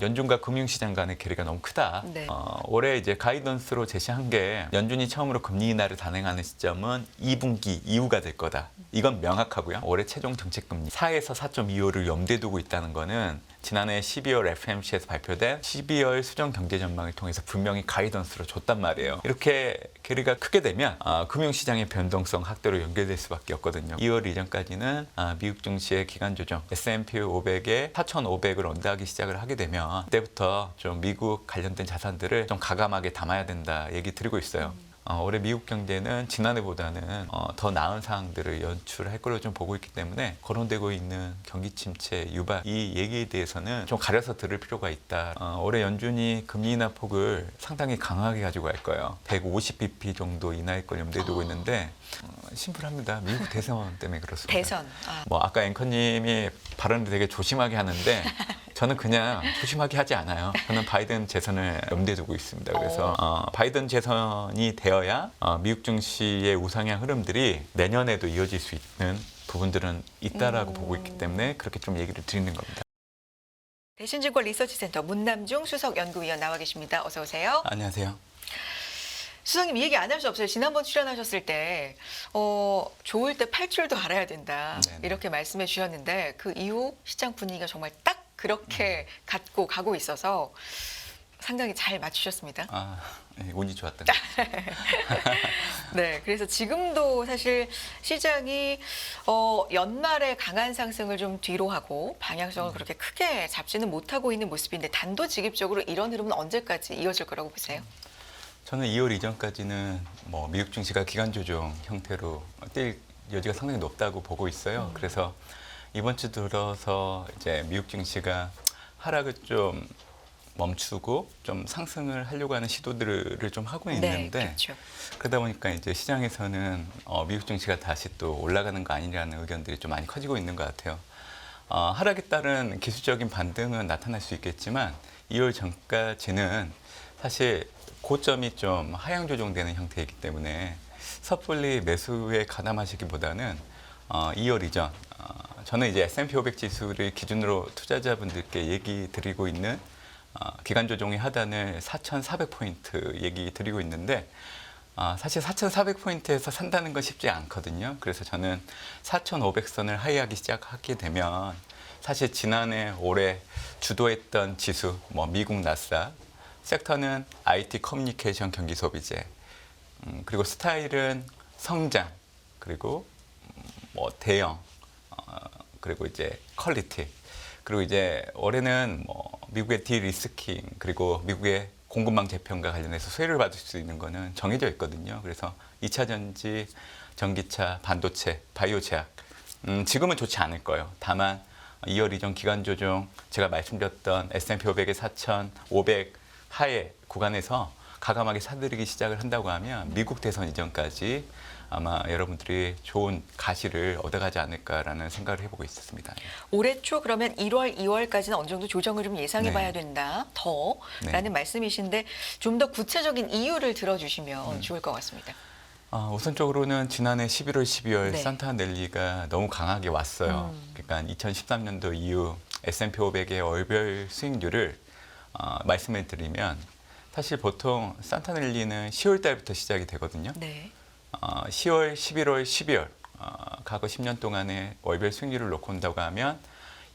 연준과 금융시장 간의 괴리가 너무 크다. 네. 올해 이제 가이던스로 제시한 게 연준이 처음으로 금리 인하를 단행하는 시점은 2분기 이후가 될 거다. 이건 명확하고요. 올해 최종 정책금리 4에서 4.25를 염두에 두고 있다는 거는 지난해 12월 FMC에서 발표된 12월 수정 경제 전망을 통해서 분명히 가이던스로 줬단 말이에요. 이렇게 괴리가 크게 되면 금융시장의 변동성 확대로 연결될 수밖에 없거든요. 2월 이전까지는 미국 증시의 기간 조정 S&P 500에 4,500을 언더하기 시작을 하게 되면 그때부터 좀 미국 관련된 자산들을 좀 가감하게 담아야 된다 얘기 드리고 있어요. 올해 미국 경제는 지난해보다는 더 나은 상황들을 연출할 걸로 좀 보고 있기 때문에 거론되고 있는 경기 침체 유발 이 얘기에 대해서는 좀 가려서 들을 필요가 있다. 올해 연준이 금리 인하 폭을 상당히 강하게 가지고 갈 거예요. 150bp 정도 인하할 걸 염두에 두고 있는데 심플합니다. 미국 대선 때문에 그렇습니다. 대선. 아까 앵커님이 발언을 되게 조심하게 하는데 저는 그냥 조심하게 하지 않아요. 저는 바이든 재선을 염두에 두고 있습니다. 그래서 바이든 재선이 되어야 미국 증시의 우상향 흐름들이 내년에도 이어질 수 있는 부분들은 있다라고 보고 있기 때문에 그렇게 좀 얘기를 드리는 겁니다. 대신증권 리서치센터 문남중 수석연구위원 나와 계십니다. 어서 오세요. 안녕하세요. 수석님 이 얘기 안 할 수 없어요. 지난번 출연하셨을 때 좋을 때 팔 줄도 알아야 된다. 네네. 이렇게 말씀해 주셨는데 그 이후 시장 분위기가 정말 딱 그렇게 갖고 가고 있어서 상당히 잘 맞추셨습니다. 운이 좋았던 것 같아요. 네, 그래서 지금도 사실 시장이 연말에 강한 상승을 좀 뒤로 하고 방향성을 그렇게 크게 잡지는 못하고 있는 모습인데 단도직입적으로 이런 흐름은 언제까지 이어질 거라고 보세요? 저는 2월 이전까지는 미국 증시가 기간 조정 형태로 뛸 여지가 상당히 높다고 보고 있어요. 그래서 이번 주 들어서 이제 미국 증시가 하락을 좀 멈추고 좀 상승을 하려고 하는 시도들을 좀 하고 있는데 그렇죠. 그러다 보니까 이제 시장에서는 미국 증시가 다시 또 올라가는 거 아니냐는 의견들이 좀 많이 커지고 있는 것 같아요. 하락에 따른 기술적인 반등은 나타날 수 있겠지만 2월 전까지는 사실 고점이 좀 하향 조정되는 형태이기 때문에 섣불리 매수에 가담하시기보다는 2월 이전 저는 이제 S&P 500 지수를 기준으로 투자자분들께 얘기 드리고 있는 기간 조정의 하단을 4,400포인트 얘기 드리고 있는데 사실 4,400포인트에서 산다는 건 쉽지 않거든요. 그래서 저는 4,500선을 하회하기 시작하게 되면 사실 지난해 올해 주도했던 지수 미국 나스닥 섹터는 IT 커뮤니케이션 경기 소비재 그리고 스타일은 성장 그리고 대형 그리고 이제 퀄리티 그리고 이제 올해는 미국의 디리스킹 그리고 미국의 공급망 재편과 관련해서 수혜를 받을 수 있는 거는 정해져 있거든요. 그래서 2차 전지, 전기차, 반도체, 바이오 제약 지금은 좋지 않을 거예요. 다만 2월 이전 기간 조정 제가 말씀드렸던 S&P 500의 4,500 하에 구간에서 가감하게 사들이기 시작을 한다고 하면 미국 대선 이전까지 아마 여러분들이 좋은 가시를 얻어가지 않을까라는 생각을 해보고 있었습니다. 올해 초 그러면 1월, 2월까지는 어느 정도 조정을 좀 예상해봐야 네. 된다. 더라는 말씀이신데 좀 더 구체적인 이유를 들어주시면 좋을 것 같습니다. 우선적으로는 지난해 11월, 12월 네. 산타넬리가 너무 강하게 왔어요. 그러니까 2013년도 이후 S&P 500의 월별 수익률을 말씀을 드리면 사실 보통 산타넬리는 10월 달부터 시작이 되거든요. 네. 10월, 11월, 12월 과거 10년 동안의 월별 수익률을 놓고 온다고 하면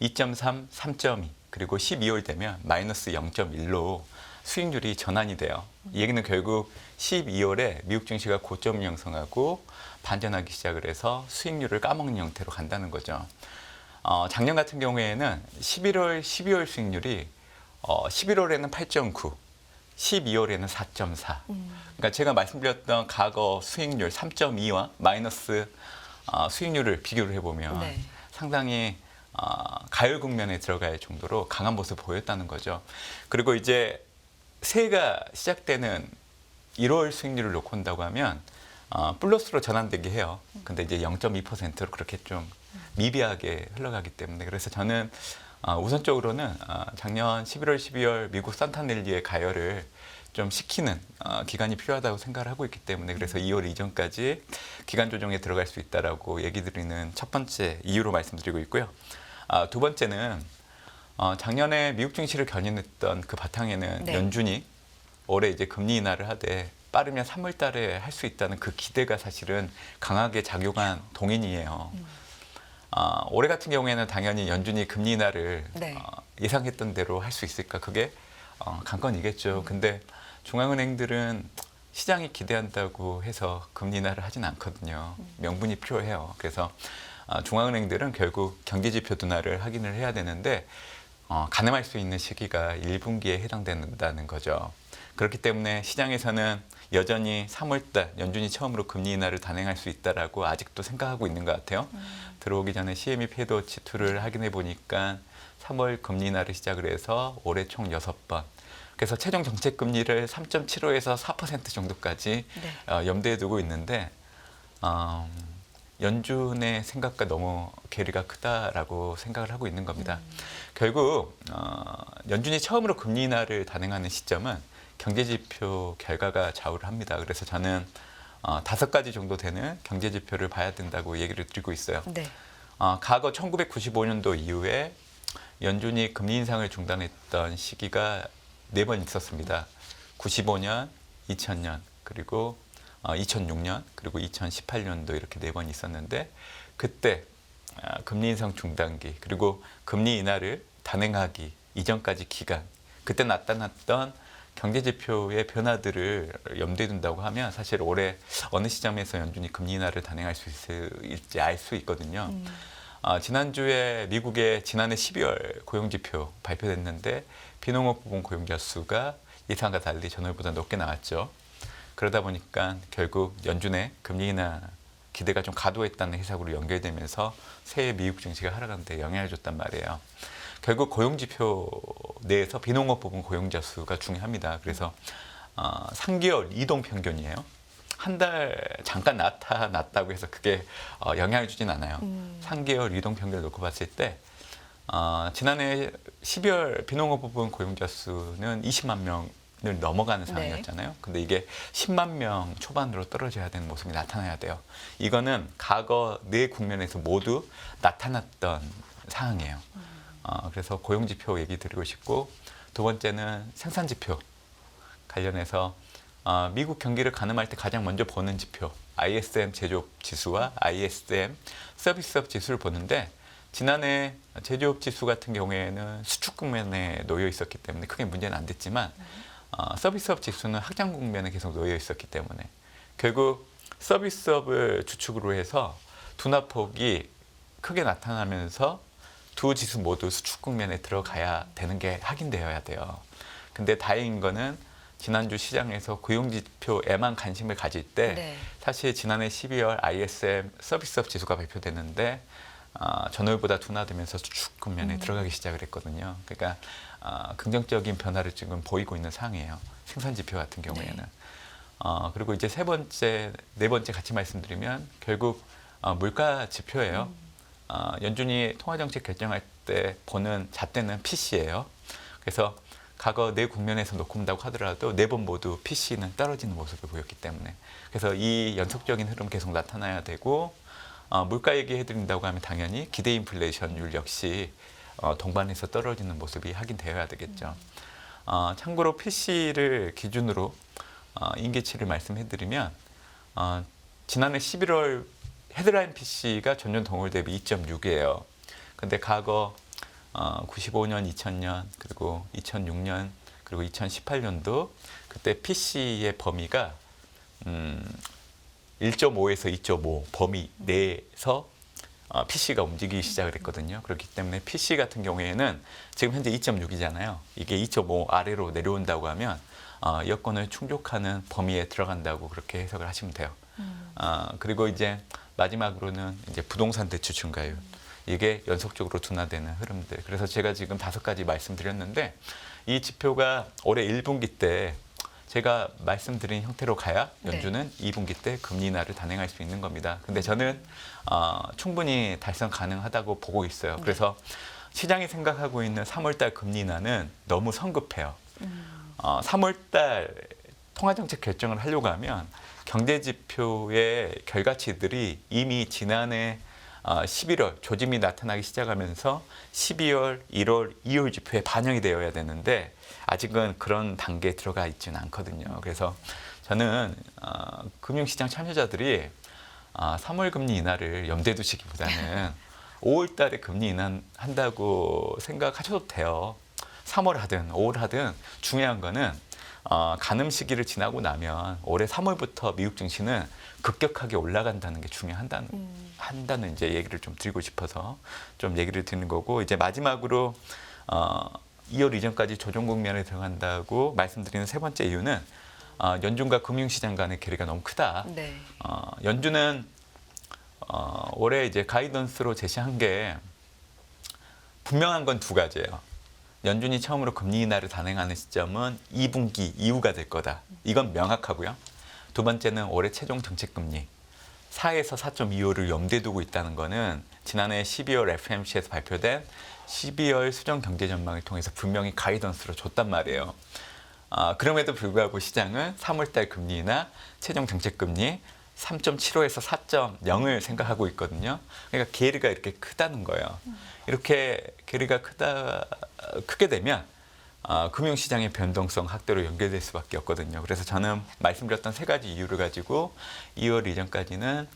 2.3, 3.2 그리고 12월 되면 마이너스 0.1로 수익률이 전환이 돼요. 이 얘기는 결국 12월에 미국 증시가 고점을 형성하고 반전하기 시작을 해서 수익률을 까먹는 형태로 간다는 거죠. 작년 같은 경우에는 11월, 12월 수익률이 11월에는 8.9, 12월에는 4.4. 그러니까 제가 말씀드렸던 과거 수익률 3.2와 마이너스 수익률을 비교를 해보면 네. 상당히 가열 국면에 들어갈 정도로 강한 모습을 보였다는 거죠. 그리고 이제 새해가 시작되는 1월 수익률을 놓고 온다고 하면 플러스로 전환되게 해요. 근데 이제 0.2%로 그렇게 좀 미비하게 흘러가기 때문에 그래서 저는 우선적으로는 작년 11월, 12월 미국 산타넬리의 가열을 좀 식히는 기간이 필요하다고 생각을 하고 있기 때문에 그래서 2월 이전까지 기간 조정에 들어갈 수 있다라고 얘기 드리는 첫 번째 이유로 말씀드리고 있고요. 두 번째는 작년에 미국 증시를 견인했던 그 바탕에는 네. 연준이 올해 이제 금리 인하를 하되 빠르면 3월 달에 할 수 있다는 그 기대가 사실은 강하게 작용한 동인이에요. 올해 같은 경우에는 당연히 연준이 금리 인하를 네. 예상했던 대로 할 수 있을까? 그게 관건이겠죠. 근데 중앙은행들은 시장이 기대한다고 해서 금리 인하를 하진 않거든요. 명분이 필요해요. 그래서 중앙은행들은 결국 경제지표 둔화를 확인을 해야 되는데 가늠할 수 있는 시기가 1분기에 해당된다는 거죠. 그렇기 때문에 시장에서는 여전히 3월달 연준이 처음으로 금리 인하를 단행할 수 있다라고 아직도 생각하고 있는 것 같아요. 들어오기 전에 CME 패드워치2를 확인해 보니까 3월 금리 인하를 시작을 해서 올해 총 6번. 그래서 최종 정책 금리를 3.75에서 4% 정도까지 네. 염두에 두고 있는데 연준의 생각과 너무 괴리가 크다라고 생각을 하고 있는 겁니다. 결국 연준이 처음으로 금리 인하를 단행하는 시점은 경제지표 결과가 좌우를 합니다. 그래서 저는 5가지 정도 되는 경제지표를 봐야 된다고 얘기를 드리고 있어요. 네. 과거 1995년도 이후에 연준이 금리 인상을 중단했던 시기가 4번 있었습니다. 95년, 2000년, 그리고 2006년, 그리고 2018년도 이렇게 4번 있었는데 그때 금리 인상 중단기, 그리고 금리 인하를 단행하기 이전까지 기간, 그때 나타났던 경제지표의 변화들을 염두에 둔다고 하면 사실 올해 어느 시점에서 연준이 금리 인하를 단행할 수 있을지 알 수 있거든요. 지난주에 미국의 지난해 12월 고용지표 발표됐는데 비농업 부문 고용자 수가 예상과 달리 전월보다 높게 나왔죠. 그러다 보니까 결국 연준의 금리 인하 기대가 좀 과도했다는 해석으로 연결되면서 새해 미국 증시가 하락하는 데 영향을 줬단 말이에요. 결국 고용지표 내에서 비농업 부분 고용자 수가 중요합니다. 그래서 3개월 이동 평균이에요. 한 달 잠깐 나타났다고 해서 그게 영향을 주진 않아요. 3개월 이동 평균을 놓고 봤을 때 지난해 12월 비농업 부분 고용자 수는 20만 명을 넘어가는 상황이었잖아요. 근데 이게 10만 명 초반으로 떨어져야 되는 모습이 나타나야 돼요. 이거는 과거 네 국면에서 모두 나타났던 상황이에요. 그래서 고용지표 얘기 드리고 싶고, 두 번째는 생산지표 관련해서 미국 경기를 가늠할 때 가장 먼저 보는 지표 ISM 제조업 지수와 ISM 서비스업 지수를 보는데, 지난해 제조업 지수 같은 경우에는 수축 국면에 놓여 있었기 때문에 크게 문제는 안 됐지만 서비스업 지수는 확장 국면에 계속 놓여 있었기 때문에 결국 서비스업을 주축으로 해서 둔화폭이 크게 나타나면서 두 지수 모두 수축 국면에 들어가야 되는 게 확인되어야 돼요. 근데 다행인 거는 지난주 시장에서 고용지표에만 관심을 가질 때 네. 사실 지난해 12월 ISM 서비스업 지수가 발표됐는데 전월보다 둔화되면서 수축 국면에 들어가기 시작을 했거든요. 그러니까 긍정적인 변화를 지금 보이고 있는 상황이에요. 생산지표 같은 경우에는. 네. 그리고 이제 네 번째 같이 말씀드리면 결국 물가 지표예요. 연준이 통화정책 결정할 때 보는 잣대는 PC예요. 그래서 과거 네 국면에서 놓고 본다고 하더라도 4번 모두 PC는 떨어지는 모습을 보였기 때문에, 그래서 이 연속적인 흐름 계속 나타나야 되고, 물가 얘기해드린다고 하면 당연히 기대 인플레이션율 역시 동반해서 떨어지는 모습이 확인되어야 되겠죠. 참고로 PC를 기준으로 임계치를 말씀해드리면 지난해 11월 헤드라인 PC가 전년 동월 대비 2.6이에요. 근데 과거 95년, 2000년, 그리고 2006년, 그리고 2018년도 그때 PC의 범위가 1.5에서 2.5 범위 내에서 PC가 움직이기 시작을 했거든요. 그렇기 때문에 PC 같은 경우에는 지금 현재 2.6이잖아요. 이게 2.5 아래로 내려온다고 하면 여건을 충족하는 범위에 들어간다고 그렇게 해석을 하시면 돼요. 그리고 이제 마지막으로는 이제 부동산 대출 증가율. 이게 연속적으로 둔화되는 흐름들. 그래서 제가 지금 5가지 말씀드렸는데 이 지표가 올해 1분기 때 제가 말씀드린 형태로 가야 연준은 2분기 때 금리 인하를 단행할 수 있는 겁니다. 근데 저는 충분히 달성 가능하다고 보고 있어요. 그래서 시장이 생각하고 있는 3월달 금리 인하는 너무 성급해요. 3월달 통화정책 결정을 하려고 하면 경제지표의 결과치들이 이미 지난해 11월 조짐이 나타나기 시작하면서 12월, 1월, 2월 지표에 반영이 되어야 되는데 아직은 그런 단계에 들어가 있지는 않거든요. 그래서 저는 금융시장 참여자들이 3월 금리 인하를 염두에 두시기보다는 5월 달에 금리 인하한다고 생각하셔도 돼요. 3월 하든 5월 하든 중요한 거는 가늠 시기를 지나고 나면 올해 3월부터 미국 증시는 급격하게 올라간다는 게 한다는 이제 얘기를 좀 드리고 싶어서 좀 얘기를 드리는 거고, 이제 마지막으로 2월 이전까지 조정 국면에 들어간다고 말씀드리는 세 번째 이유는 연준과 금융시장 간의 괴리가 너무 크다. 네. 연준은 올해 이제 가이던스로 제시한 게 분명한 건 두 가지예요. 연준이 처음으로 금리 인하를 단행하는 시점은 2분기 이후가 될 거다. 이건 명확하고요. 두 번째는 올해 최종 정책금리 4에서 4.25를 염두에 두고 있다는 거는 지난해 12월 FMC에서 발표된 12월 수정 경제 전망을 통해서 분명히 가이던스로 줬단 말이에요. 그럼에도 불구하고 시장은 3월달 금리 인하 최종 정책금리 3.75에서 4.0을 생각하고 있거든요. 그러니까 괴리가 이렇게 크다는 거예요. 이렇게 괴리가 크게 되면 금융시장의 변동성 확대로 연결될 수밖에 없거든요. 그래서 저는 말씀드렸던 세 가지 이유를 가지고 2월 이전까지는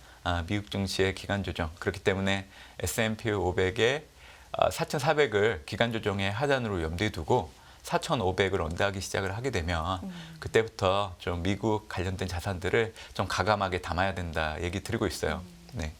미국 증시의 기간 조정, 그렇기 때문에 S&P 500의 4,400을 기간 조정의 하단으로 염두에 두고 4,500을 언더하기 시작을 하게 되면 그때부터 좀 미국 관련된 자산들을 좀 가감하게 담아야 된다 얘기 드리고 있어요. 네.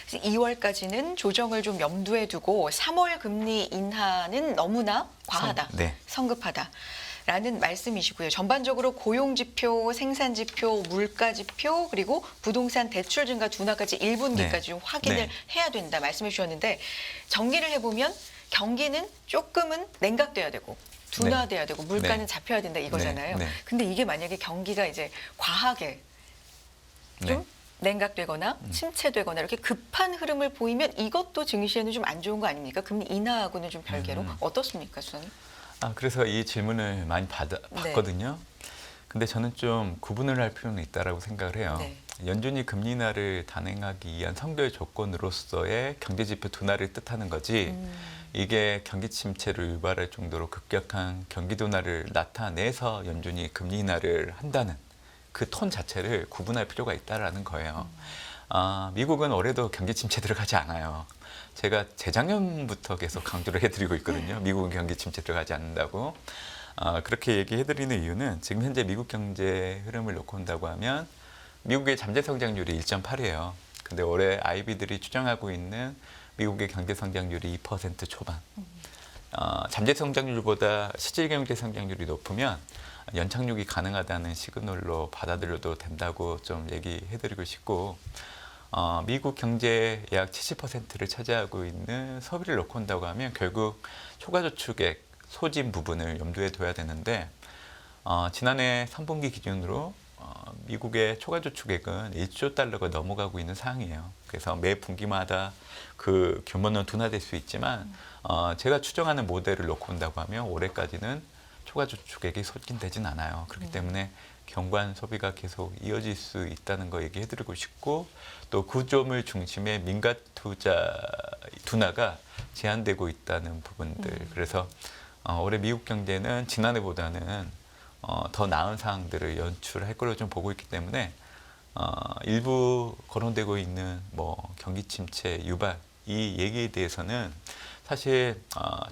2월까지는 조정을 좀 염두에 두고 3월 금리 인하는 너무나 과하다, 네. 성급하다라는 말씀이시고요. 전반적으로 고용지표, 생산지표, 물가지표, 그리고 부동산 대출 증가 둔화까지 1분기까지 좀 확인을 네. 해야 된다 말씀해 주셨는데, 정리를 해보면 경기는 조금은 냉각돼야 되고 둔화돼야 되고 물가는 네. 잡혀야 된다 이거잖아요. 네. 네. 근데 이게 만약에 경기가 이제 과하게 좀 네. 냉각되거나 침체되거나 이렇게 급한 흐름을 보이면 이것도 증시에는 좀 안 좋은 거 아닙니까? 금리 인하하고는 좀 별개로 어떻습니까, 수사님? 그래서 이 질문을 많이 받거든요. 근데 저는 좀 구분을 할 필요는 있다라고 생각을 해요. 네. 연준이 금리 인하를 단행하기 위한 선결 조건으로서의 경제지표 둔화를 뜻하는 거지, 이게 경기 침체를 유발할 정도로 급격한 경기 둔화를 나타내서 연준이 금리 인하를 한다는 그 톤 자체를 구분할 필요가 있다라는 거예요. 미국은 올해도 경기 침체 들어가지 않아요. 제가 재작년부터 계속 강조를 해드리고 있거든요. 미국은 경기 침체 들어가지 않는다고. 그렇게 얘기해드리는 이유는 지금 현재 미국 경제 흐름을 놓고 본다고 하면 미국의 잠재 성장률이 1.8이에요. 근데 올해 아이비들이 추정하고 있는 미국의 경제 성장률이 2% 초반. 잠재 성장률보다 실질 경제 성장률이 높으면 연착륙이 가능하다는 시그널로 받아들여도 된다고 좀 얘기해드리고 싶고, 미국 경제의 약 70%를 차지하고 있는 소비를 놓고 온다고 하면 결국 초과저축액 소진 부분을 염두에 둬야 되는데, 지난해 3분기 기준으로 미국의 초과저축액은 1조 달러가 넘어가고 있는 상황이에요. 그래서 매 분기마다 그 규모는 둔화될 수 있지만 제가 추정하는 모델을 놓고 온다고 하면 올해까지는 초과저축액이 소진되진 않아요. 그렇기 때문에 경관 소비가 계속 이어질 수 있다는 거 얘기해드리고 싶고, 또 구조물 중심의 민간 투자 둔화가 제한되고 있다는 부분들. 그래서 올해 미국 경제는 지난해보다는 더 나은 상황들을 연출할 걸로 좀 보고 있기 때문에 일부 거론되고 있는 뭐 경기 침체 유발 이 얘기에 대해서는 사실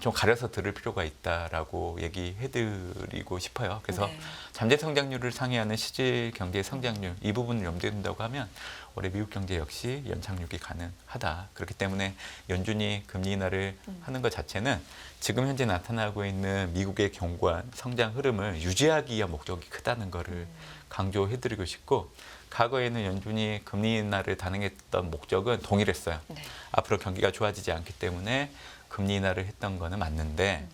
좀 가려서 들을 필요가 있다라고 얘기해드리고 싶어요. 그래서 네. 잠재 성장률을 상회하는 실질 경제 성장률 이 부분을 염두에 둔다고 하면 올해 미국 경제 역시 연착륙이 가능하다. 그렇기 때문에 연준이 금리 인하를 하는 것 자체는 지금 현재 나타나고 있는 미국의 경관 성장 흐름을 유지하기 위한 목적이 크다는 것을 강조해드리고 싶고, 과거에는 연준이 금리 인하를 단행했던 목적은 동일했어요. 네. 앞으로 경기가 좋아지지 않기 때문에 금리 인하를 했던 거는 맞는데,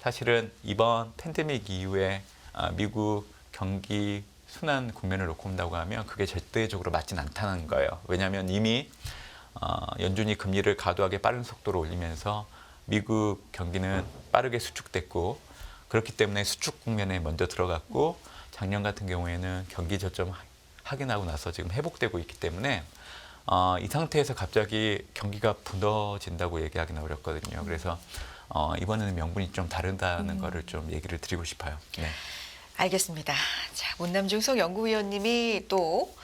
사실은 이번 팬데믹 이후에 미국 경기 순환 국면을 놓고 본다고 하면 그게 절대적으로 맞진 않다는 거예요. 왜냐하면 이미 연준이 금리를 과도하게 빠른 속도로 올리면서 미국 경기는 빠르게 수축됐고, 그렇기 때문에 수축 국면에 먼저 들어갔고, 작년 같은 경우에는 경기 저점 확인하고 나서 지금 회복되고 있기 때문에 이 상태에서 갑자기 경기가 무너진다고 얘기하기는 어렵거든요. 그래서 이번에는 명분이 좀 다르다는 거를 좀 얘기를 드리고 싶어요. 네. 알겠습니다. 자, 문남중석 연구위원님이 또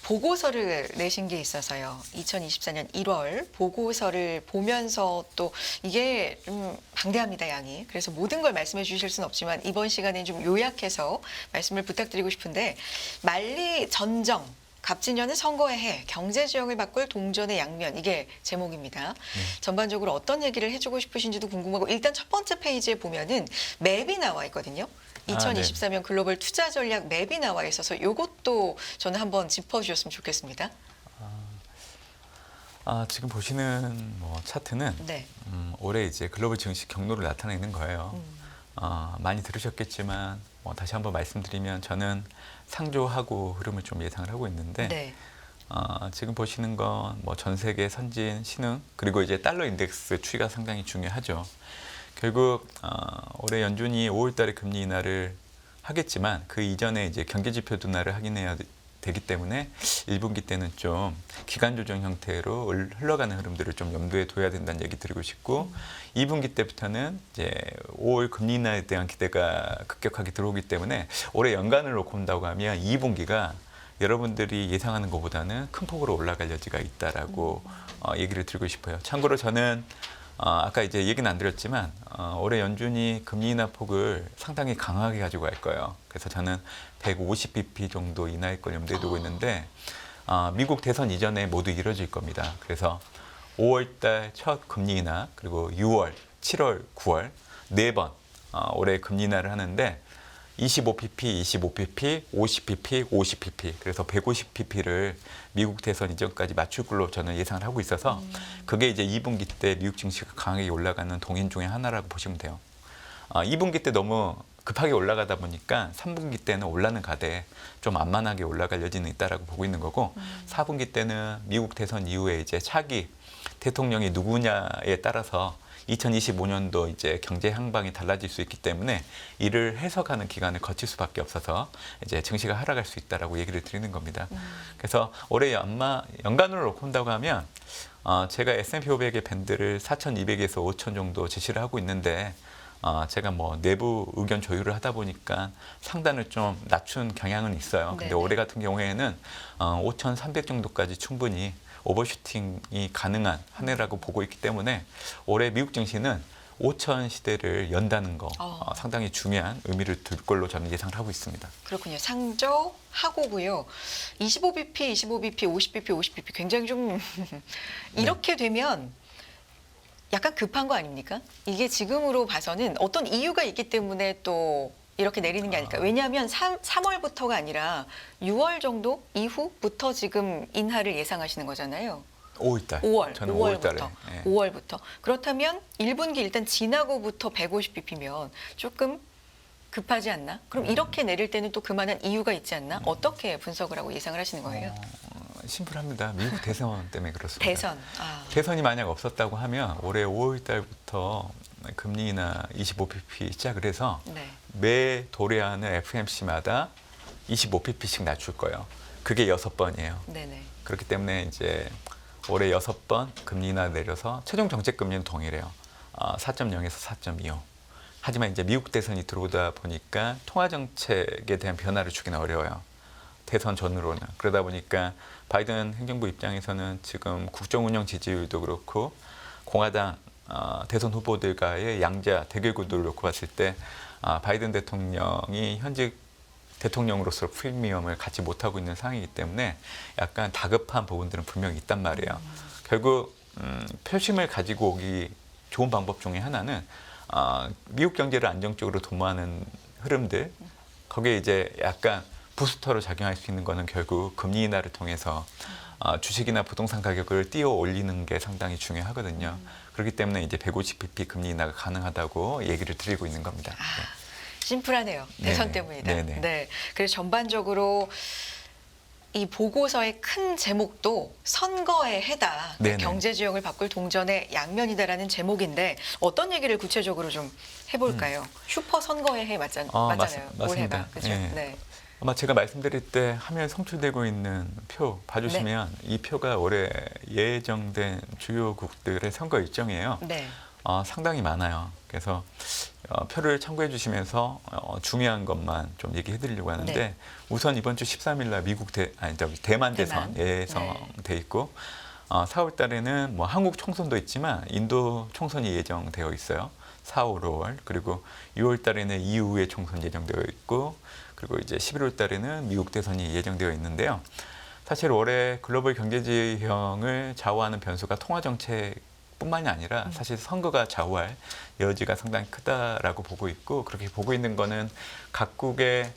보고서를 내신 게 있어서요. 2024년 1월 보고서를 보면서 또 이게 좀 방대합니다, 양이. 그래서 모든 걸 말씀해 주실 수는 없지만 이번 시간에 좀 요약해서 말씀을 부탁드리고 싶은데, 만리 전정, 갑진년은 선거의 해, 경제지형을 바꿀 동전의 양면, 이게 제목입니다. 전반적으로 어떤 얘기를 해주고 싶으신지도 궁금하고, 일단 첫 번째 페이지에 보면은 맵이 나와 있거든요. 2024년 글로벌 투자 전략 맵이 나와 있어서 이것도 저는 한번 짚어주셨으면 좋겠습니다. 지금 보시는 차트는 네. 올해 이제 글로벌 증시 경로를 나타내는 거예요. 많이 들으셨겠지만 다시 한번 말씀드리면 저는 상조하고 흐름을 좀 예상을 하고 있는데 네. 지금 보시는 건 전 세계 선진 신흥 그리고 이제 달러 인덱스 추이가 상당히 중요하죠. 결국 올해 연준이 5월달에 금리 인하를 하겠지만 그 이전에 이제 경기 지표 둔화를 확인해야 되기 때문에 1분기 때는 좀 기간 조정 형태로 흘러가는 흐름들을 좀 염두에 둬야 된다는 얘기 드리고 싶고 2분기 때부터는 이제 5월 금리 인하에 대한 기대가 급격하게 들어오기 때문에 올해 연간을 놓고 본다고 하면 2분기가 여러분들이 예상하는 것보다는 큰 폭으로 올라갈 여지가 있다라고 얘기를 드리고 싶어요. 참고로 저는 아까 이제 얘기는 안 드렸지만 올해 연준이 금리 인하 폭을 상당히 강하게 가지고 갈 거예요. 그래서 저는 150bp 정도 인하일 걸 염두에 두고 있는데 미국 대선 이전에 모두 이뤄질 겁니다. 그래서 5월달 첫 금리 인하 그리고 6월, 7월, 9월 4번 올해 금리 인하를 하는데 25pp, 25pp, 50pp, 50pp 그래서 150pp를 미국 대선 이전까지 맞출 걸로 저는 예상을 하고 있어서 그게 이제 2분기 때 미국 증시가 강하게 올라가는 동인 중에 하나라고 보시면 돼요. 2분기 때 너무 급하게 올라가다 보니까 3분기 때는 올라는 가되 좀 만만하게 올라갈 여지는 있다라고 보고 있는 거고 4분기 때는 미국 대선 이후에 이제 차기 대통령이 누구냐에 따라서 2025년도 이제 경제 향방이 달라질 수 있기 때문에 이를 해석하는 기간을 거칠 수밖에 없어서 이제 증시가 하락할 수 있다라고 얘기를 드리는 겁니다. 그래서 올해 연간으로 놓고 본다고 하면 제가 S&P 500의 밴드를 4,200에서 5,000 정도 제시를 하고 있는데 제가 내부 의견 조율을 하다 보니까 상단을 좀 낮춘 경향은 있어요. 근데 네네. 올해 같은 경우에는 5,300 정도까지 충분히 오버슈팅이 가능한 한 해라고 보고 있기 때문에 올해 미국 증시는 5천 시대를 연다는 거 상당히 중요한 의미를 둘 걸로 저는 예상을 하고 있습니다. 그렇군요. 상저하고고요. 25bp, 25bp, 50bp, 50bp 굉장히 좀 이렇게 되면 약간 급한 거 아닙니까? 이게 지금으로 봐서는 어떤 이유가 있기 때문에 또 이렇게 내리는 게 아닐까. 왜냐하면 3월부터가 아니라 6월 정도 이후부터 지금 인하를 예상하시는 거잖아요. 5월달. 5월, 저는 5월부터. 5월달에. 5월부터. 그렇다면 1분기 일단 지나고부터 150bp면 조금 급하지 않나? 그럼 이렇게 내릴 때는 또 그만한 이유가 있지 않나? 어떻게 분석을 하고 예상을 하시는 거예요? 심플합니다. 미국 대선 때문에 그렇습니다. 대선. 대선이 만약 없었다고 하면 올해 5월달부터 금리 인하 25pp 시작을 해서 네. 매 도래하는 FMC마다 25pp씩 낮출 거예요. 그게 6번이에요. 네네. 그렇기 때문에 이제 올해 6번 금리 인하 내려서 최종 정책 금리는 동일해요. 4.0에서 4.25. 하지만 이제 미국 대선이 들어오다 보니까 통화 정책에 대한 변화를 주기는 어려워요. 대선 전후로는. 그러다 보니까 바이든 행정부 입장에서는 지금 국정 운영 지지율도 그렇고 공화당 대선 후보들과의 양자 대결 구도를 놓고 봤을 때 바이든 대통령이 현직 대통령으로서 프리미엄을 갖지 못하고 있는 상황이기 때문에 약간 다급한 부분들은 분명히 있단 말이에요. 결국 표심을 가지고 오기 좋은 방법 중에 하나는 미국 경제를 안정적으로 도모하는 흐름들 거기에 이제 약간 부스터로 작용할 수 있는 거는 결국 금리 인하를 통해서 주식이나 부동산 가격을 띄워 올리는 게 상당히 중요하거든요. 그렇기 때문에 이제 150bp 금리 인하가 가능하다고 얘기를 드리고 있는 겁니다. 심플하네요. 대선 네네. 때문이다. 네네. 네. 그래서 전반적으로 이 보고서의 큰 제목도 선거의 해다. 네네. 경제 지형을 바꿀 동전의 양면이다라는 제목인데 어떤 얘기를 구체적으로 좀 해볼까요? 슈퍼 선거의 해 맞잖아요. 올해가. 맞습니다. 그죠? 예. 네. 아마 제가 말씀드릴 때 화면에 송출되고 있는 표 봐주시면 이 표가 올해 예정된 주요국들의 선거 일정이에요. 네. 상당히 많아요. 그래서 표를 참고해 주시면서 중요한 것만 좀 얘기해 드리려고 하는데 네. 우선 이번 주 13일 날 미국 대만 대선 대만. 예정돼 있고 4월 달에는 뭐 한국 총선도 있지만 인도 총선이 예정되어 있어요. 4, 5, 6월. 그리고 6월 달에는 EU의 총선 예정되어 있고 그리고 이제 11월 달에는 미국 대선이 예정되어 있는데요. 사실 올해 글로벌 경제 지형을 좌우하는 변수가 통화 정책뿐만이 아니라 사실 선거가 좌우할 여지가 상당히 크다라고 보고 있고 그렇게 보고 있는 거는 각국의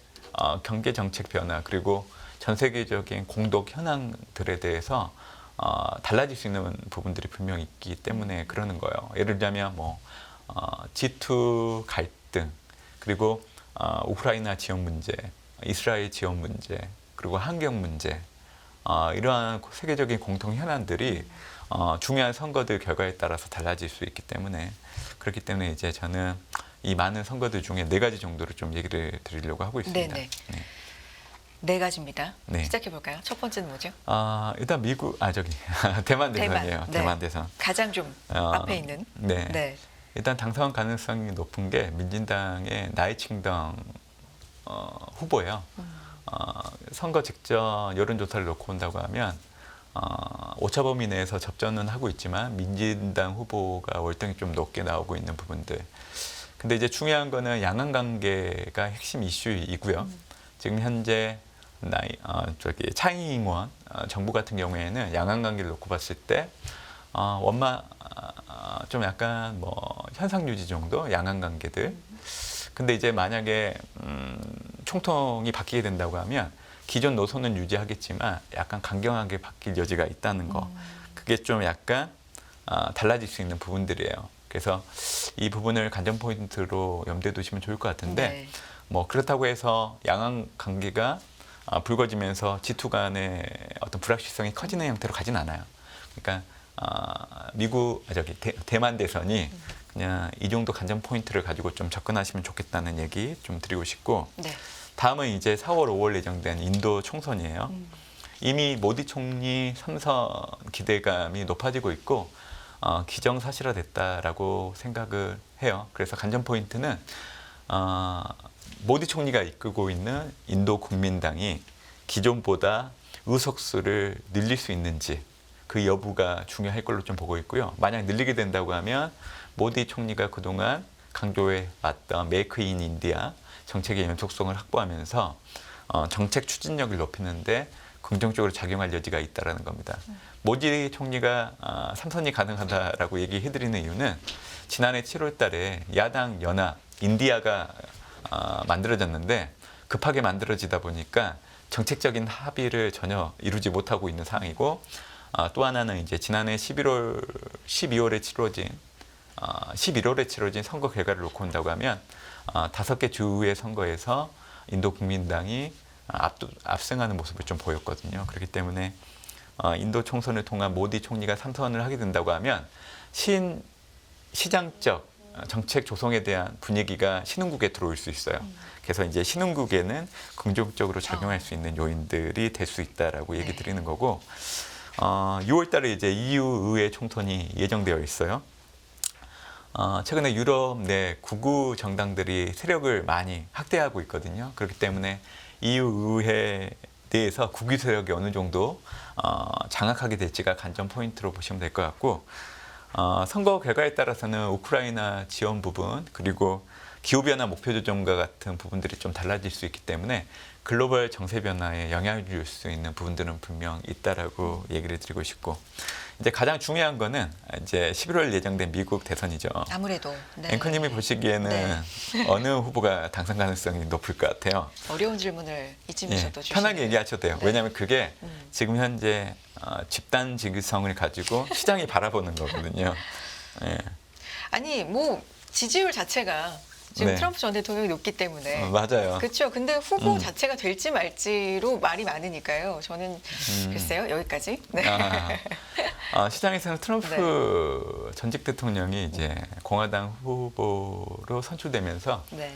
경제 정책 변화 그리고 전 세계적인 공동 현황들에 대해서 달라질 수 있는 부분들이 분명히 있기 때문에 그러는 거예요. 예를 들자면 뭐 G2 갈등 그리고 우크라이나 지원 문제, 이스라엘 지원 문제, 그리고 환경 문제 이러한 세계적인 공통 현안들이 중요한 선거들 결과에 따라서 달라질 수 있기 때문에 그렇기 때문에 이제 저는 이 많은 선거들 중에 4가지 정도를 좀 얘기를 드리려고 하고 있습니다. 네네. 네. 4가지입니다. 네. 시작해 볼까요? 첫 번째는 뭐죠? 일단 대만 대선이에요. 네. 대만 대선. 가장 좀 앞에 있는. 네. 네. 일단 당선 가능성이 높은 게 민진당의 나이칭덩 후보예요. 선거 직전 여론조사를 놓고 본다고 하면 오차범위 내에서 접전은 하고 있지만 민진당 후보가 월등히 좀 높게 나오고 있는 부분들. 근데 이제 중요한 거는 양안 관계가 핵심 이슈이고요. 지금 현재 차이잉원 정부 같은 경우에는 양안 관계를 놓고 봤을 때 좀 약간 뭐 현상 유지 정도 양안 관계들. 근데 이제 만약에 총통이 바뀌게 된다고 하면 기존 노선은 유지하겠지만 약간 강경하게 바뀔 여지가 있다는 거. 그게 좀 약간 달라질 수 있는 부분들이에요. 그래서 이 부분을 관전 포인트로 염두에 두시면 좋을 것 같은데 네. 뭐 그렇다고 해서 양안 관계가 붉어지면서 G2 간의 어떤 불확실성이 커지는 형태로 가진 않아요. 그러니까 대만 대선이 그냥 이 정도 관전 포인트를 가지고 좀 접근하시면 좋겠다는 얘기 좀 드리고 싶고 네. 다음은 이제 4월, 5월 예정된 인도 총선이에요. 이미 모디 총리 3선 기대감이 높아지고 있고 기정사실화됐다라고 생각을 해요. 그래서 관전 포인트는 모디 총리가 이끌고 있는 인도 국민당이 기존보다 의석수를 늘릴 수 있는지 그 여부가 중요할 걸로 좀 보고 있고요. 만약 늘리게 된다고 하면 모디 총리가 그동안 강조해 왔던 메이크 인 인디아 정책의 연속성을 확보하면서 정책 추진력을 높이는데 긍정적으로 작용할 여지가 있다는 겁니다. 모디 총리가 3선이 가능하다라고 얘기해드리는 이유는 지난해 7월 달에 야당 연합 인디아가 만들어졌는데 급하게 만들어지다 보니까 정책적인 합의를 전혀 이루지 못하고 있는 상황이고 또 하나는 이제 지난해 11월에 치러진 선거 결과를 놓고 온다고 하면 5개 주의 선거에서 인도 국민당이 압승하는 모습을 좀 보였거든요. 그렇기 때문에 인도 총선을 통한 모디 총리가 3선을 하게 된다고 하면 시장적 정책 조성에 대한 분위기가 신흥국에 들어올 수 있어요. 그래서 이제 신흥국에는 긍정적으로 작용할 수 있는 요인들이 될 수 있다라고 얘기 드리는 거고 6월 달에 이제 EU 의회 총선이 예정되어 있어요. 최근에 유럽 내 극우 정당들이 세력을 많이 확대하고 있거든요. 그렇기 때문에 EU 의회에 대해서 국위 세력이 어느 정도 장악하게 될지가 관전 포인트로 보시면 될 것 같고 선거 결과에 따라서는 우크라이나 지원 부분 그리고 기후변화 목표 조정과 같은 부분들이 좀 달라질 수 있기 때문에 글로벌 정세 변화에 영향을 줄 수 있는 부분들은 분명 있다라고 얘기를 드리고 싶고 이제 가장 중요한 거는 이제 11월 예정된 미국 대선이죠. 아무래도. 네. 앵커님이 보시기에는 네. 어느 후보가 당선 가능성이 높을 것 같아요? 어려운 질문을 이쯤에서 또 주시네요. 편하게 얘기하셔도 돼요. 네. 왜냐하면 그게 지금 현재 집단 지지성을 가지고 시장이 바라보는 거거든요. 예. 아니 뭐 지지율 자체가 지금 네. 트럼프 전 대통령이 높기 때문에. 맞아요. 그렇죠. 근데 후보 음. 자체가 될지 말지로 말이 많으니까요. 저는 글쎄요. 여기까지. 네. 시장에서는 트럼프 전직 대통령이 이제 공화당 후보로 선출되면서 네.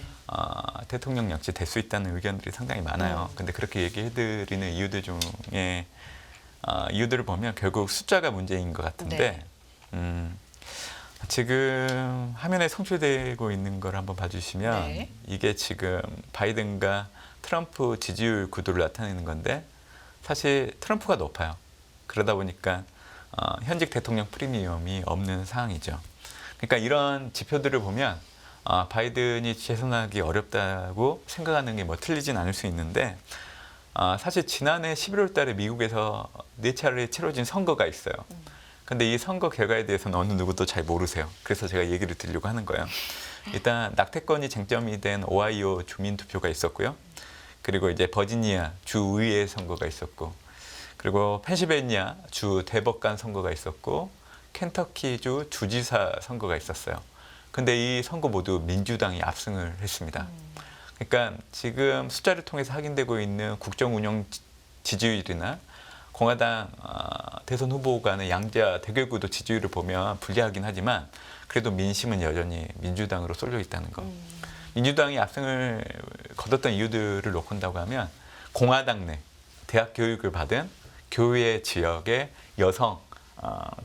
대통령 역시 될 수 있다는 의견들이 상당히 많아요. 근데 그렇게 얘기해드리는 이유들 중에 이유들을 보면 결국 숫자가 문제인 것 같은데 지금 화면에 송출되고 있는 걸 한번 봐주시면 네. 이게 지금 바이든과 트럼프 지지율 구도를 나타내는 건데 사실 트럼프가 높아요. 그러다 보니까 현직 대통령 프리미엄이 없는 상황이죠. 그러니까 이런 지표들을 보면 바이든이 재선하기 어렵다고 생각하는 게 뭐 틀리진 않을 수 있는데 사실 지난해 11월 달에 미국에서 4차례 치러진 선거가 있어요. 근데 이 선거 결과에 대해서는 어느 누구도 잘 모르세요. 그래서 제가 얘기를 드리려고 하는 거예요. 일단 낙태권이 쟁점이 된 오하이오 주민 투표가 있었고요. 그리고 이제 버지니아 주의회 선거가 있었고, 그리고 펜실베니아 주 대법관 선거가 있었고, 켄터키주 주지사 선거가 있었어요. 근데 이 선거 모두 민주당이 압승을 했습니다. 그러니까 지금 숫자를 통해서 확인되고 있는 국정 운영 지지율이나 공화당 대선 후보 간의 양자 대결 구도 지지율을 보면 불리하긴 하지만 그래도 민심은 여전히 민주당으로 쏠려 있다는 거. 민주당이 압승을 거뒀던 이유들을 놓고 본다고 하면 공화당 내 대학 교육을 받은 교외 지역의 여성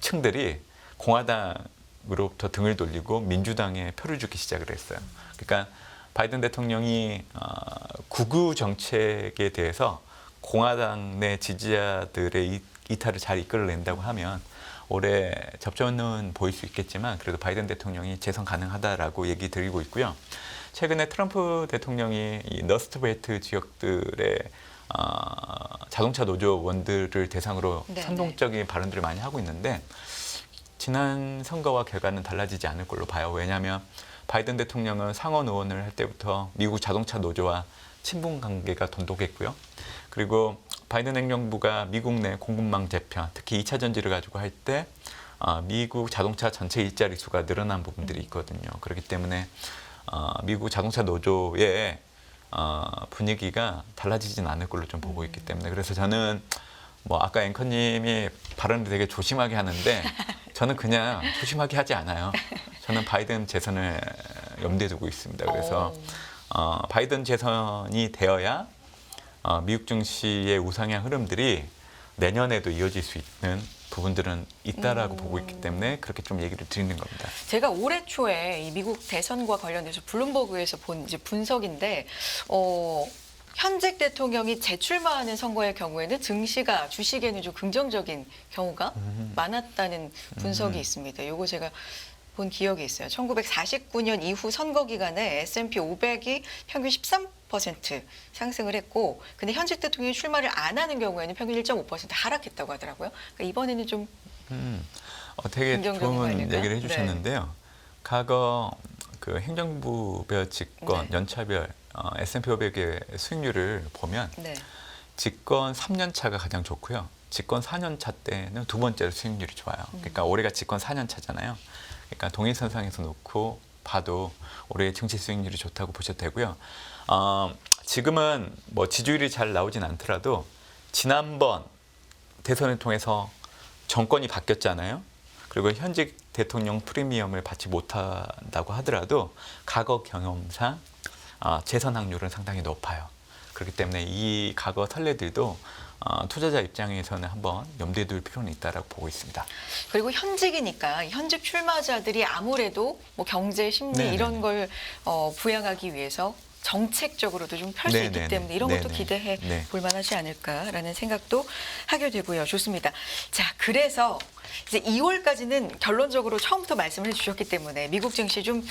층들이 공화당으로부터 등을 돌리고 민주당에 표를 주기 시작을 했어요. 그러니까 바이든 대통령이 구구 정책에 대해서 공화당 내 지지자들의 이탈을 잘 이끌어낸다고 하면 올해 접전은 보일 수 있겠지만 그래도 바이든 대통령이 재선 가능하다라고 얘기 드리고 있고요. 최근에 트럼프 대통령이 이 너스트벨트 지역들의 자동차 노조원들을 대상으로 네네. 선동적인 발언들을 많이 하고 있는데 지난 선거와 결과는 달라지지 않을 걸로 봐요. 왜냐하면 바이든 대통령은 상원 의원을 할 때부터 미국 자동차 노조와 친분 관계가 돈독했고요. 그리고 바이든 행정부가 미국 내 공급망 재편, 특히 2차 전지를 가지고 할 때 미국 자동차 전체 일자리 수가 늘어난 부분들이 있거든요. 그렇기 때문에 미국 자동차 노조의 분위기가 달라지진 않을 걸로 좀 보고 있기 때문에 그래서 저는 뭐 아까 앵커님이 발언을 되게 조심하게 하는데 저는 그냥 조심하게 하지 않아요. 저는 바이든 재선을 염두에 두고 있습니다. 그래서 바이든 재선이 되어야 미국 증시의 우상향 흐름들이 내년에도 이어질 수 있는 부분들은 있다라고 보고 있기 때문에 그렇게 좀 얘기를 드리는 겁니다. 제가 올해 초에 이 미국 대선과 관련해서 블룸버그에서 본 이제 분석인데 현직 대통령이 재출마하는 선거의 경우에는 증시가 주식에는 좀 긍정적인 경우가 많았다는 분석이 있습니다. 요거 제가 본 기억이 있어요. 1949년 이후 선거 기간에 S&P 500이 평균 13% 상승을 했고, 근데 현직 대통령이 출마를 안 하는 경우에는 평균 1.5% 하락했다고 하더라고요. 그러니까 이번에는 좀 되게 긍정적인 거 좋은 아닐까? 얘기를 해주셨는데요. 과거 그 행정부별 집권 네. 연차별 S&P 500의 수익률을 보면 네. 집권 3년 차가 가장 좋고요. 집권 4년 차 때는 두 번째로 수익률이 좋아요. 그러니까 올해가 집권 4년 차잖아요. 그러니까 동일선상에서 놓고 봐도 올해 증시 수익률이 좋다고 보셔도 되고요. 지금은 뭐 지지율이 잘 나오진 않더라도 지난번 대선을 통해서 정권이 바뀌었잖아요. 그리고 현직 대통령 프리미엄을 받지 못한다고 하더라도 과거 경험상 재선 확률은 상당히 높아요. 그렇기 때문에 이 과거 선례들도 투자자 입장에서는 한번 염두에 둘 필요는 있다라고 보고 있습니다. 그리고 현직이니까 현직 출마자들이 아무래도 뭐 경제, 심리 네네네. 이런 걸 부양하기 위해서 정책적으로도 좀 펼 수 있기 네네네. 때문에 이런 것도 네네. 기대해 네. 볼 만하지 않을까라는 생각도 하게 되고요. 좋습니다. 자, 그래서 이제 2월까지는 결론적으로 처음부터 말씀을 해주셨기 때문에 미국 증시 좀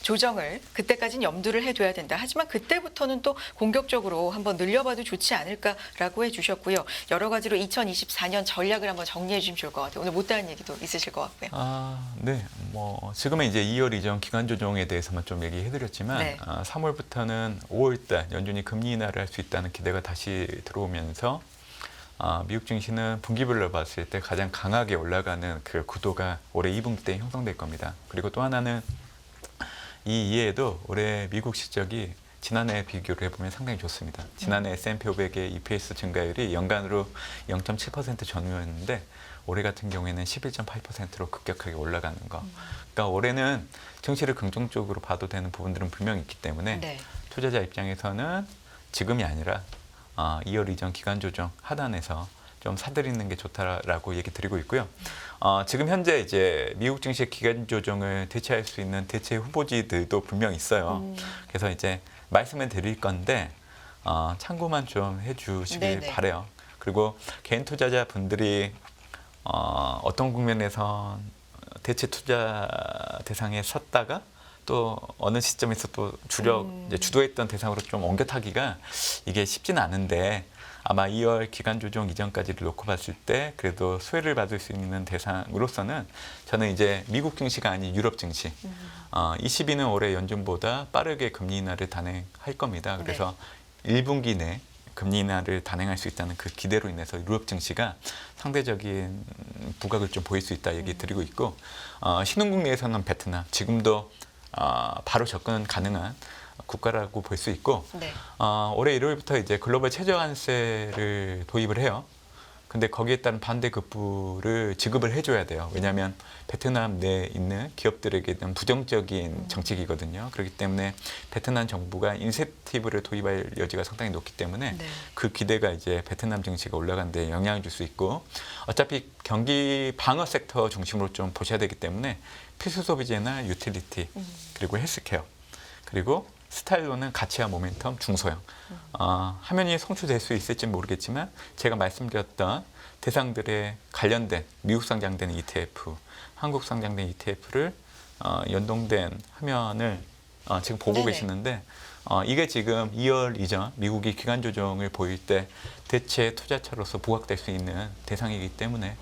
조정을 그때까지는 염두를 해둬야 된다. 하지만 그때부터는 또 공격적으로 한번 늘려봐도 좋지 않을까라고 해주셨고요. 여러 가지로 2024년 전략을 한번 정리해 주시면 좋을 것 같아요. 오늘 못다한 얘기도 있으실 것 같고요. 네. 뭐 지금은 이제 2월 이전 기간 조정에 대해서만 좀 얘기해드렸지만 네. 3월부터는 5월달 연준이 금리 인하를 할 수 있다는 기대가 다시 들어오면서 미국 증시는 분기별로 봤을 때 가장 강하게 올라가는 그 구도가 올해 2분기 때 형성될 겁니다. 그리고 또 하나는 이 이해에도 올해 미국 실적이 지난해 비교를 해보면 상당히 좋습니다. 지난해 S&P 500의 EPS 증가율이 연간으로 0.7% 전후였는데 올해 같은 경우에는 11.8%로 급격하게 올라가는 거. 그러니까 올해는 증시를 긍정적으로 봐도 되는 부분들은 분명히 있기 때문에 네. 투자자 입장에서는 지금이 아니라 2월 이전 기간 조정 하단에서 좀 사들이는 게 좋다라고 얘기 드리고 있고요. 지금 현재 이제 미국 증시 기간 조정을 대체할 수 있는 대체 후보지들도 분명 있어요. 그래서 이제 말씀을 드릴 건데 참고만 좀 해주시길 네네. 바래요. 그리고 개인 투자자 분들이 어떤 국면에서 대체 투자 대상에 섰다가 또 어느 시점에서 또 이제 주도했던 대상으로 좀 옮겨 타기가 이게 쉽지는 않은데 아마 2월 기간 조정 이전까지를 놓고 봤을 때 그래도 수혜를 받을 수 있는 대상으로서는 저는 이제 미국 증시가 아닌 유럽 증시 22는 올해 연준보다 빠르게 금리 인하를 단행할 겁니다. 그래서 1분기 내 금리 인하를 단행할 수 있다는 그 기대로 인해서 유럽 증시가 상대적인 부각을 좀 보일 수 있다 얘기 드리고 있고 신흥국 내에서는 베트남 지금도 바로 접근 가능한 국가라고 볼 수 있고 네. 올해 1월부터 이제 글로벌 최저한세를 도입을 해요. 근데 거기에 따른 반대 급부를 지급을 해줘야 돼요. 왜냐하면 베트남 내에 있는 기업들에게 대한 부정적인 정책이거든요. 그렇기 때문에 베트남 정부가 인센티브를 도입할 여지가 상당히 높기 때문에 네. 그 기대가 이제 베트남 증시가 올라가는 데 영향을 줄 수 있고 어차피 경기 방어 섹터 중심으로 좀 보셔야 되기 때문에 필수 소비재나 유틸리티 그리고 헬스케어 그리고 스타일로는 가치와 모멘텀 중소형 화면이 송출될 수 있을지 모르겠지만 제가 말씀드렸던 대상들에 관련된 미국 상장된 ETF, 한국 상장된 ETF를 연동된 화면을 지금 보고 네네. 계시는데 이게 지금 2월 이전 미국이 기간 조정을 보일 때 대체 투자처로서 부각될 수 있는 대상이기 때문에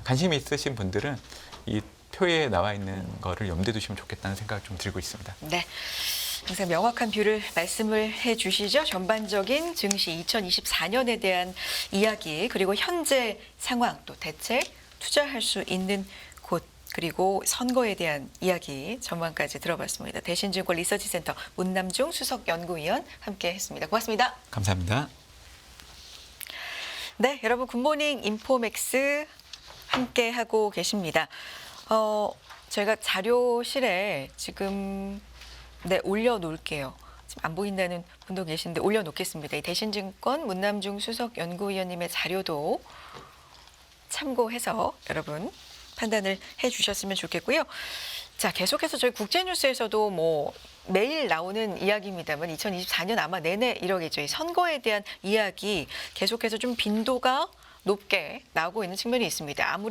관심이 있으신 분들은 이 표에 나와 있는 거를 염두에 두시면 좋겠다는 생각을 좀 들고 있습니다. 네. 항상 명확한 뷰를 말씀을 해주시죠. 전반적인 증시 2024년에 대한 이야기 그리고 현재 상황 또 대책 투자할 수 있는 곳 그리고 선거에 대한 이야기 전망까지 들어봤습니다. 대신증권 리서치센터 문남중 수석연구위원 함께했습니다. 고맙습니다. 감사합니다. 네, 여러분 굿모닝 인포맥스 함께하고 계십니다. 제가 자료실에 지금 올려놓을게요. 지금 안 보인다는 분도 계신데 올려놓겠습니다. 이 대신증권 문남중 수석연구위원님의 자료도 참고해서 여러분 판단을 해주셨으면 좋겠고요. 자, 계속해서 저희 국제뉴스에서도 매일 나오는 이야기입니다만 2024년 아마 내내 이러겠죠. 이 선거에 대한 이야기 계속해서 좀 빈도가 높게 나오고 있는 측면이 있습니다. 아무래도